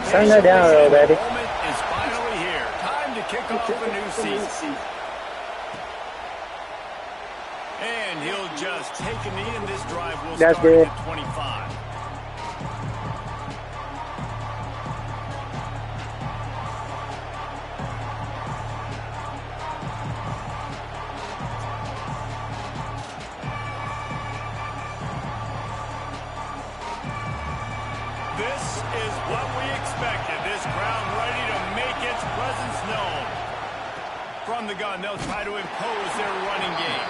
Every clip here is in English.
Turn that down a little, baby. The moment is finally here. Time to kick off a new season. And he'll just take a knee, and this drive will start at 25. This is what we expected. This crowd ready to make its presence known. From the gun, they'll try to impose their running game.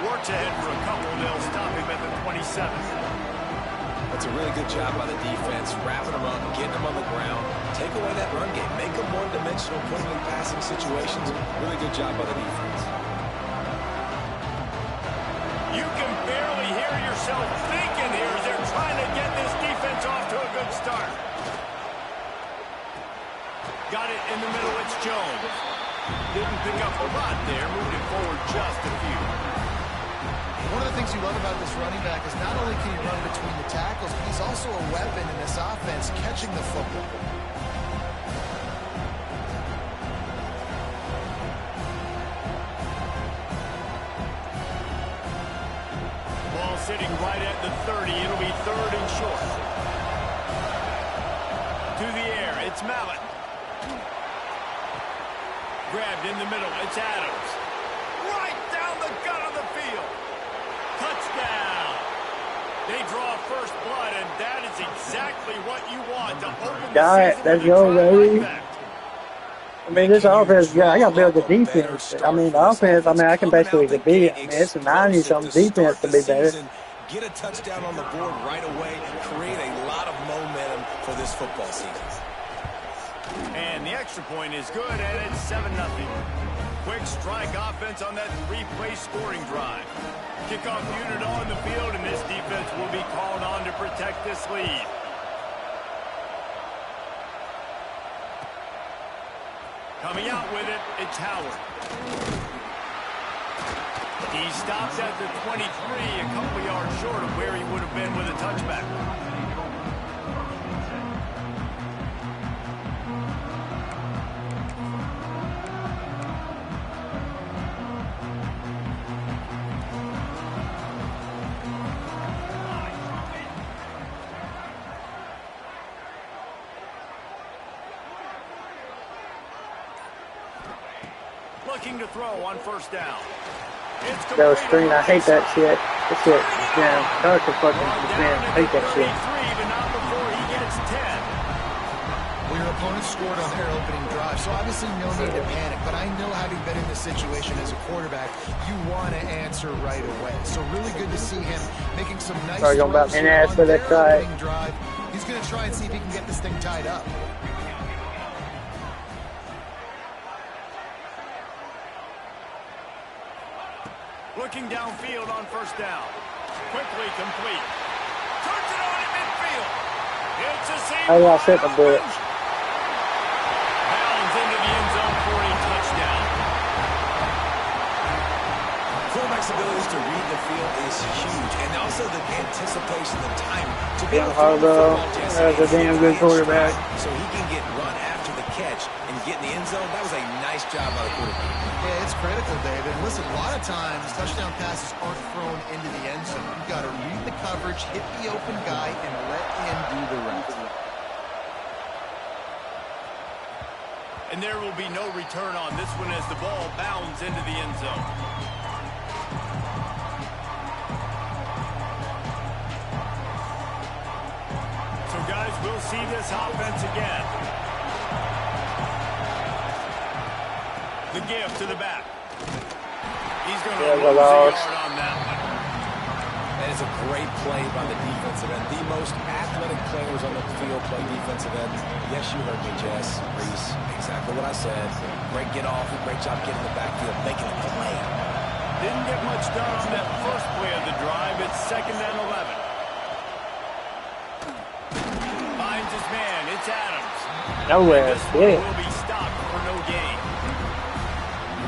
Works ahead for a couple. They'll stop him at the 27. That's a really good job by the defense, wrapping them up, getting them on the ground. Take away that run game. Make them one-dimensional, put them in passing situations. Really good job by the defense. You can barely hear yourself thinking here as they're trying to get this defense off to a good start. Got it in the middle. It's Jones. Didn't pick up a lot there. Moved it forward just a few. One of the things you love about this running back is not only can he run between the tackles, but he's also a weapon in this offense, catching the football. Ball sitting right at the 30. It'll be third and short. To the air. It's Mallett. Grabbed in the middle. It's Adams. Right down the gut of the field. Touchdown. They draw first blood, and that is exactly what you want to open the season. Let's go, baby. I mean, this offense, yeah, I got to build the defense. I mean, the offense, I mean, I can basically beat it. I mean, it's a 90-something defense to be better. Get a touchdown on the board right away. Create a lot of momentum for this football season. And the extra point is good, and it's 7-0. Quick strike offense on that three-play scoring drive. Kickoff unit on the field, and this defense will be called on to protect this lead. Coming out with it, it's Howard. He stops at the 23, a couple yards short of where he would have been with a touchback. Looking to throw on first down. That was screen. I hate that shit. That shit. Damn. Dark as fucking man. I hate that shit. But not before he gets 10. Well, your opponent scored on their opening drive, so obviously no need to panic. But I know having been in this situation as a quarterback, you want to answer right away. So really good to see him making some nice throws on their opening drive. He's going to try and see if he can get this thing tied up. Looking downfield on first down. Quickly complete. Turns it on in midfield. It's a safety. I lost it a bit. Bounds into the end zone for a touchdown. Quarterback's abilities to read the field is huge, and also the anticipation, the time to be able to throw the football. That's a damn good quarterback. So he can get run after the catch and get in the end zone. That was a nice job by the quarterback. Yeah, it's critical, David. Listen, a lot of times touchdown passes aren't thrown into the end zone. You've got to read the coverage, hit the open guy, and let him do the rest. And there will be no return on this one as the ball bounds into the end zone. So, guys, we'll see this offense again. The give to the back. He's going to lose a yard on that one. That is a great play by the defensive end. The most athletic players on the field play defensive end. Yes, you heard me, Jess. Reese, exactly what I said. Great get off. Great job getting the backfield, making a play. Didn't get much done on that first play of the drive. It's 2nd and 11. Finds his man. It's Adams. Nowhere. This one will be stopped for no gain.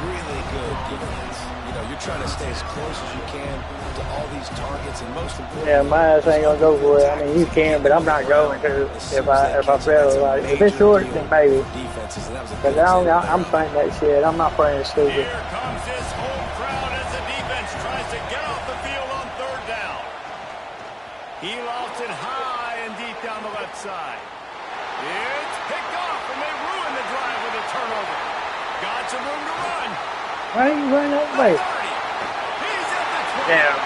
Really good defense. You know, you're trying to stay as close as you can to all these targets, and most importantly, yeah, my ass ain't gonna go for it. I mean, you can, but I'm not going to. If I feel like if it's short, then maybe. But I'm playing that shit. I'm not playing stupid. Here comes his home crowd as the defense tries to get off the field on third down. He lofts it high and deep down the left side. It's picked off, and they ruin the drive with a turnover. Got some room to run. Why are you running that way? He's at the 20. Damn.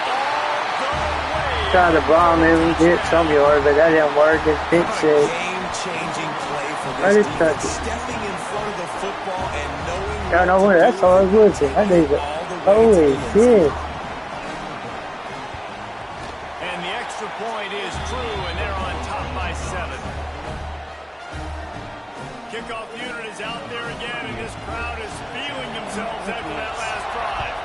All the way. Tried to bomb him and get some yard, but that didn't work. It's pick six. Game-changing play for Right, this it's defense. touching. Stepping in front of the football and knowing Got no way. That's hard Woodson. That needs it. Holy shit. And the extra point is true, and they're on top by 7. Kickoff unit is out there again, and this crowd is feeling themselves after that last drive.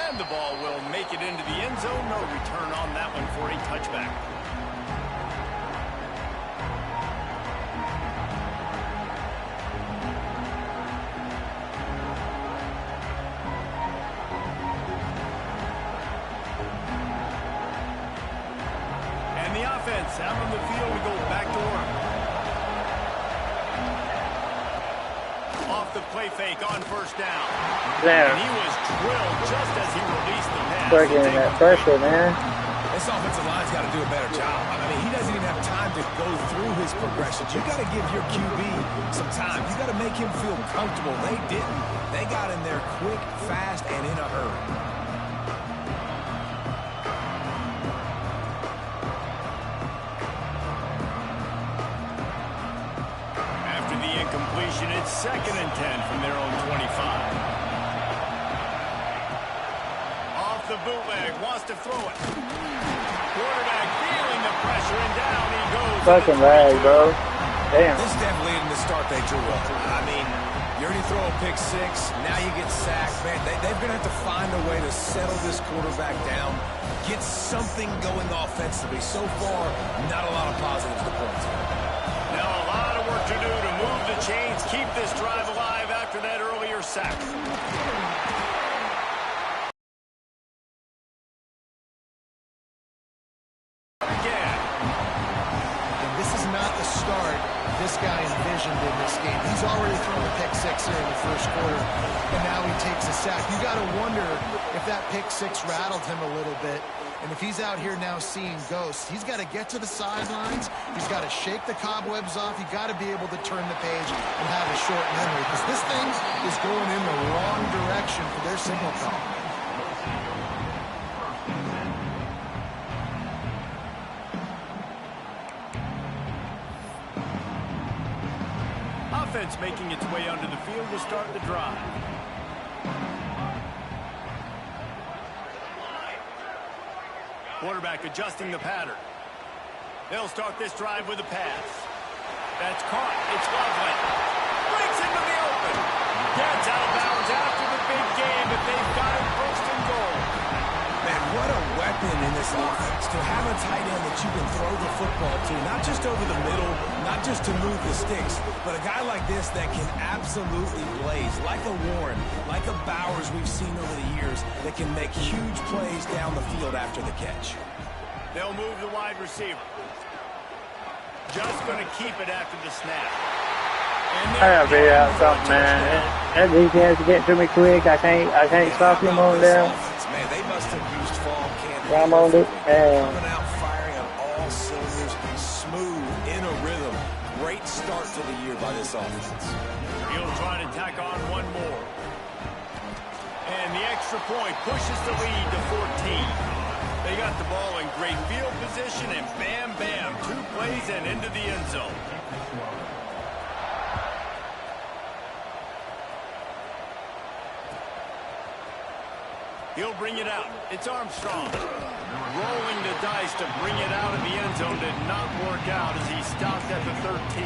And the ball will make it into the end zone. No return on that one for a touchback. And the offense out on the field to go back to work. Off the play fake on first down. Damn. And he was drilled just as he released the pass. Working in that pressure, man. this offensive line's got to do a better job. I mean, he doesn't even have time to go through his progressions. You got to give your QB some time. You got to make him feel comfortable. They didn't. They got in there quick, fast, and in a hurry. It's 2nd and 10 from their own 25. Off the bootleg, wants to throw it. Quarterback feeling the pressure, and down he goes. Fucking rag, bro. Damn. This definitely isn't the start they drew up. I mean, you already throw a pick six, now you get sacked. Man, they're going to have to find a way to settle this quarterback down, get something going offensively. So far, not a lot of positives to point to. Now a lot of work to do to move the chains, keep this drive alive after that earlier sack. Again. And this is not the start this guy envisioned in this game. He's already thrown a pick six here in the first quarter, and now he takes a sack. You got to wonder if that pick six rattled him a little bit. And if he's out here now seeing ghosts, he's got to get to the sidelines. He's got to shake the cobwebs off. You've got to be able to turn the page and have a short memory, because this thing is going in the wrong direction for their signal call. Offense making its way onto the field to start the drive. Quarterback adjusting the pattern. They'll start this drive with a pass. That's caught. It's Loveland. Breaks into the open. Gets out of bounds after the big game, but they've got it first and goal. Man, what a weapon in this offense to have a tight end that you can throw the football to, not just over the middle, not just to move the sticks, but a guy like this that can absolutely blaze, like a Warren, like a Bowers we've seen over the years, that can make huge plays down the field after the catch. They'll move the wide receiver. Just going to keep it after the snap. I gotta figure out something, man. That defense is getting to me quick. I can't stop him on there. Man, they must have used fall candy. I'm on it. Coming out firing on all cylinders, smooth, in a rhythm. Great start to the year by this offense. He'll try to tack on one more. And the extra point pushes the lead to 14. They got the ball in great field position, and bam, bam, 2 plays and into the end zone. He'll bring it out. It's Armstrong. Rolling the dice to bring it out of the end zone did not work out as he stopped at the 13.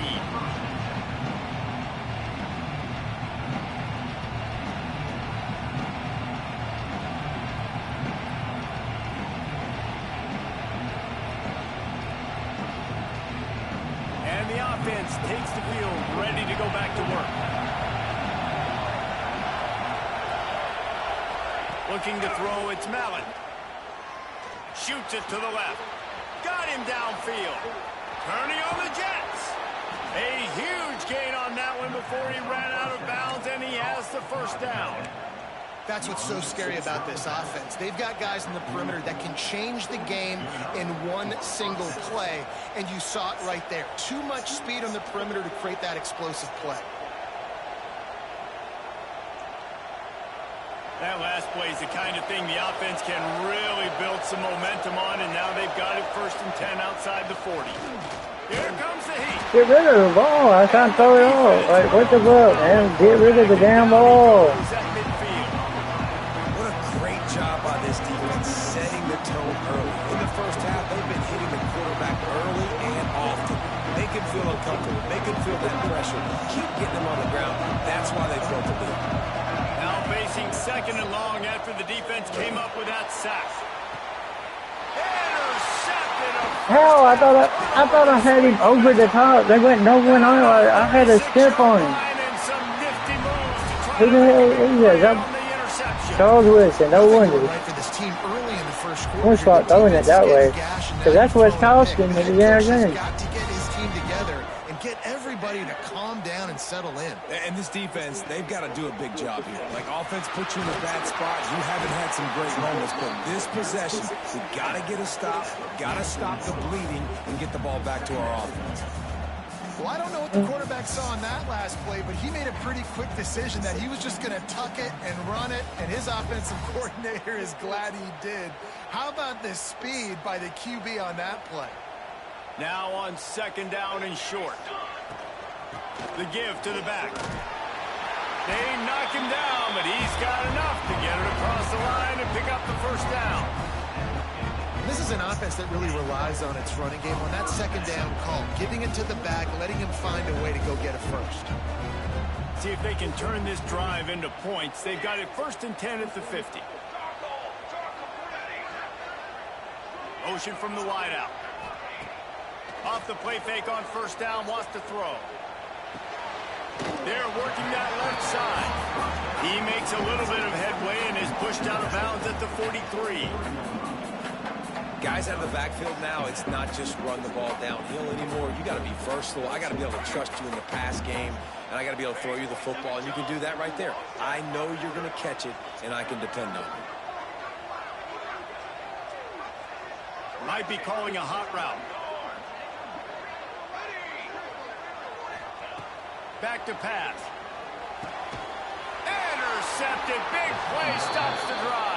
And the offense takes the field, ready to go back to work. Looking to throw, it's Mallett. Shoots it to the left. Got him downfield. Turning on the Jets. A huge gain on that one before he ran out of bounds, and he has the first down. That's what's so scary about this offense. They've got guys in the perimeter that can change the game in one single play, and you saw it right there. Too much speed on the perimeter to create that explosive play. That last play is the kind of thing the offense can really build some momentum on, and now they've got it 1st and 10 outside the 40. Here comes the heat. Get rid of the ball. I can't throw it off. Like, what the fuck, man? Get rid of the damn ball. What a great job by this defense setting the tone early. In the first half, they've been hitting the quarterback early and often. Make him feel uncomfortable. Make him feel that pressure. Keep getting him on the ground. That's why they built the lead. Now facing 2nd and long after the defense came up with that sack. Hell, I thought I had him over the top. They went no one on. I had a step on him. Who the hell is that? Charles Wilson, no wonder. We'll start throwing it that way. Because that's what's costing me the air game. Got to get his team together and get everybody to calm down and settle in. And this defense, they've got to do a big job here. Like, offense puts you in a bad spot. You haven't had some great moments, but this possession, we got to get a stop, got to stop the bleeding and get the ball back to our offense. Well, I don't know what the quarterback saw on that last play, but he made a pretty quick decision that he was just going to tuck it and run it, and his offensive coordinator is glad he did. How about the speed by the QB on that play? Now on 2nd down and short. The give to the back. They knock him down, but he's got enough to get it across the line and pick up the 1st down. This is an offense that really relies on its running game on that 2nd down call, giving it to the back, letting him find a way to go get a first. See if they can turn this drive into points. They've got it 1st and 10 at the 50. Motion from the wideout. Off the play fake on 1st down, wants to throw. They're working that left side. He makes a little bit of headway and is pushed out of bounds at the 43. Guys out of the backfield now, it's not just run the ball downhill anymore. You got to be versatile. I got to be able to trust you in the pass game, and I got to be able to throw you the football, and you can do that right there. I know you're going to catch it, and I can depend on you. Might be calling a hot route. Back to pass. Intercepted. Big play stops the drive.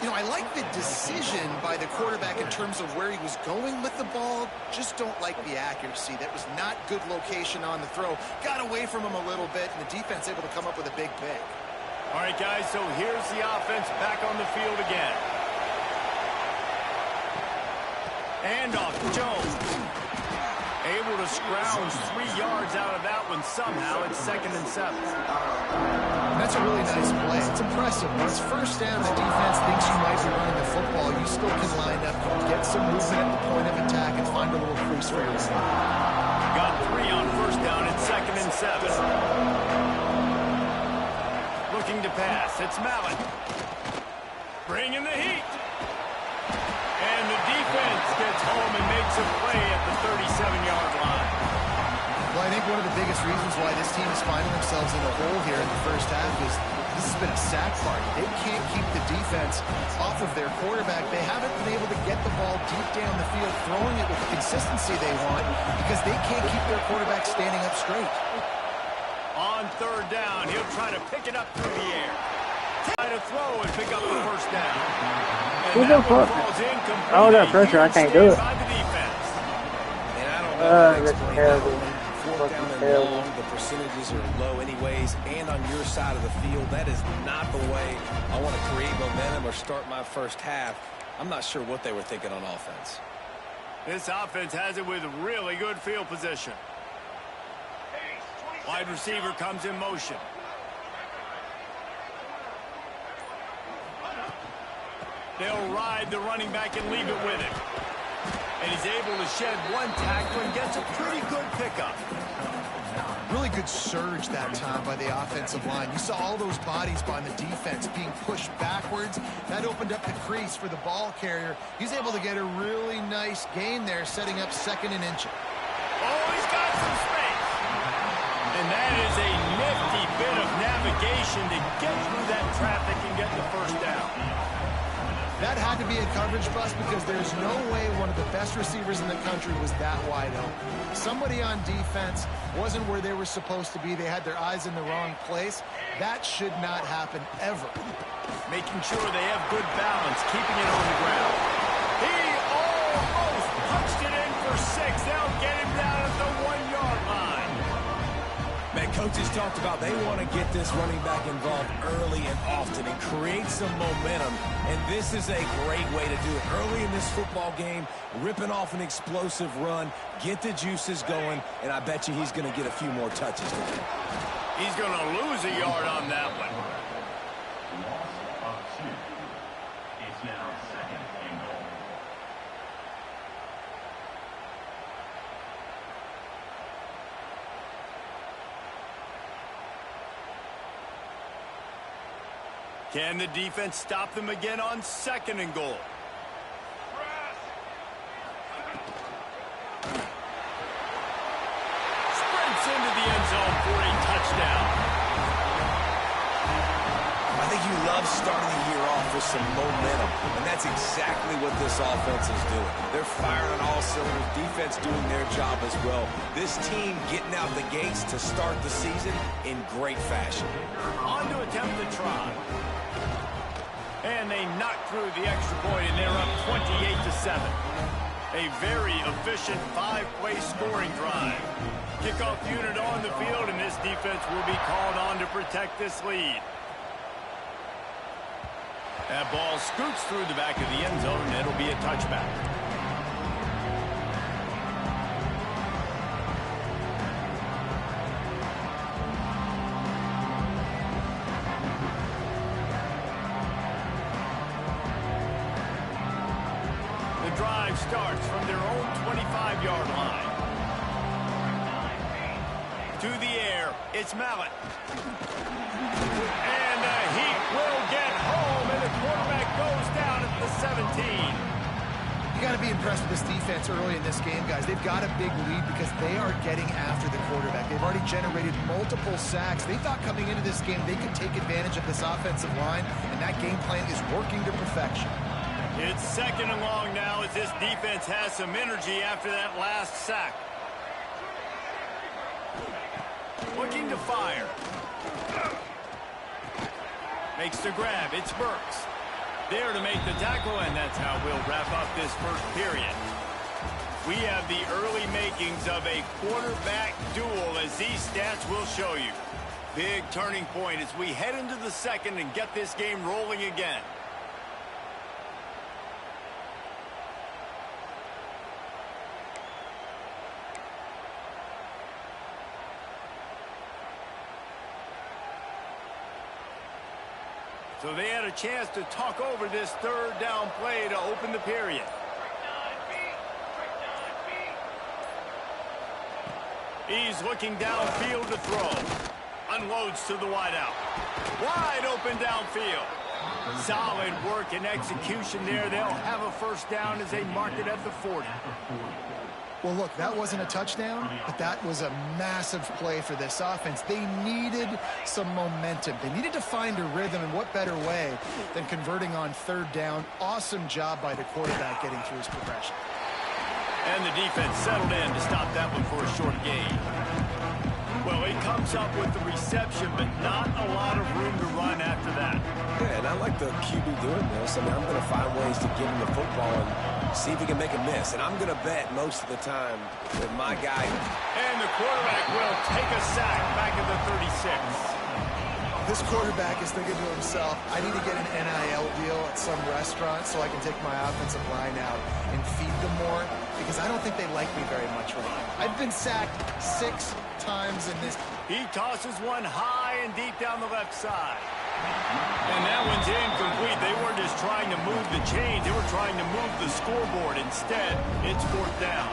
You know, I like the decision by the quarterback in terms of where he was going with the ball. Just don't like the accuracy. That was not good location on the throw. Got away from him a little bit, and the defense able to come up with a big pick. All right, guys, so here's the offense back on the field again. Handoff to Jones. Able to scrounge 3 yards out of that one somehow. It's 2nd and 7. That's a really nice play. It's impressive. Once 1st down, the defense thinks you might be running the football. You still can line up, get some movement at the point of attack, and find a little crease for yourself. Got 3 on 1st down. It's 2nd and 7. Looking to pass. It's Mallett. Bringing the heat. And the defense gets home and makes a play at the 37-yard line. Well, I think one of the biggest reasons why this team is finding themselves in a hole here in the first half is this has been a sack party. They can't keep the defense off of their quarterback. They haven't been able to get the ball deep down the field, throwing it with the consistency they want because they can't keep their quarterback standing up straight. On 3rd down, he'll try to pick it up through the air. Try to throw and pick up the 1st down. And that one falls incomplete. Oh, that pressure, I can't do it. By the defense. And I don't know. That's terrible. 4th down and long, the percentages are low anyways, and on your side of the field, that is not the way I want to create momentum or start my first half. I'm not sure what they were thinking on offense. This offense has it with really good field position. Wide receiver comes in motion. They'll ride the running back and leave it with him. And he's able to shed one tackle and gets a pretty good pickup. Really good surge that time by the offensive line. You saw all those bodies by the defense being pushed backwards. That opened up the crease for the ball carrier. He's able to get a really nice gain there, setting up 2nd and inches. Oh, he's got some space. And that is a nifty bit of navigation to get through that traffic and get the first down. That had to be a coverage bust because there's no way one of the best receivers in the country was that wide open. Somebody on defense wasn't where they were supposed to be. They had their eyes in the wrong place. That should not happen ever. Making sure they have good balance, keeping it on the ground. He almost punched it in for 6. They'll get him down at the 1-yard line. Man, coaches talked about they want to get this running back involved early and often and create some momentum, and this is a great way to do it. Early in this football game, ripping off an explosive run, get the juices going, and I bet you he's going to get a few more touches today. He's going to lose a yard on that one. Loss of 2. It's now 2nd and goal. Can the defense stop them again on 2nd and goal? Sprints into the end zone for a touchdown. I think you love starting the year off with some momentum, and that's exactly what this offense is doing. They're firing on all cylinders, defense doing their job as well. This team getting out the gates to start the season in great fashion. On to attempt the try. And they knock through the extra point, and they're up 28-7. A very efficient 5-play scoring drive. Kickoff unit on the field, and this defense will be called on to protect this lead. That ball scoots through the back of the end zone, and it'll be a touchback. Drive starts from their own 25-yard line. To the air, it's Mallett. And he will get home, and the quarterback goes down at the 17. You got to be impressed with this defense early in this game, guys. They've got a big lead because they are getting after the quarterback. They've already generated multiple sacks. They thought coming into this game they could take advantage of this offensive line, and that game plan is working to perfection. It's 2nd and long now as this defense has some energy after that last sack. Looking to fire. Makes the grab. It's Burks. There to make the tackle, and that's how we'll wrap up this first period. We have the early makings of a quarterback duel, as these stats will show you. Big turning point as we head into the 2nd and get this game rolling again. So they had a chance to talk over this 3rd down play to open the period. He's looking downfield to throw. Unloads to the wideout. Wide open downfield. Solid work and execution there. They'll have a first down as they mark it at the 40. Well, look, that wasn't a touchdown, but that was a massive play for this offense. They needed some momentum. They needed to find a rhythm, and what better way than converting on 3rd down. Awesome job by the quarterback getting through his progression. And the defense settled in to stop that one for a short gain. Well, he comes up with the reception, but not a lot of room to run after that. Yeah, and I like the QB doing this. I mean, I'm going to find ways to give him the football and see if he can make a miss. And I'm going to bet most of the time that my guy... And the quarterback will take a sack back at the 36. This quarterback is thinking to himself, I need to get an NIL deal at some restaurant so I can take my offensive line out and feed them more, because I don't think they like me very much right now. I've been sacked 6 times in this. He tosses one high and deep down the left side. And that one's incomplete. They weren't just trying to move the chains. They were trying to move the scoreboard. Instead, it's 4th down.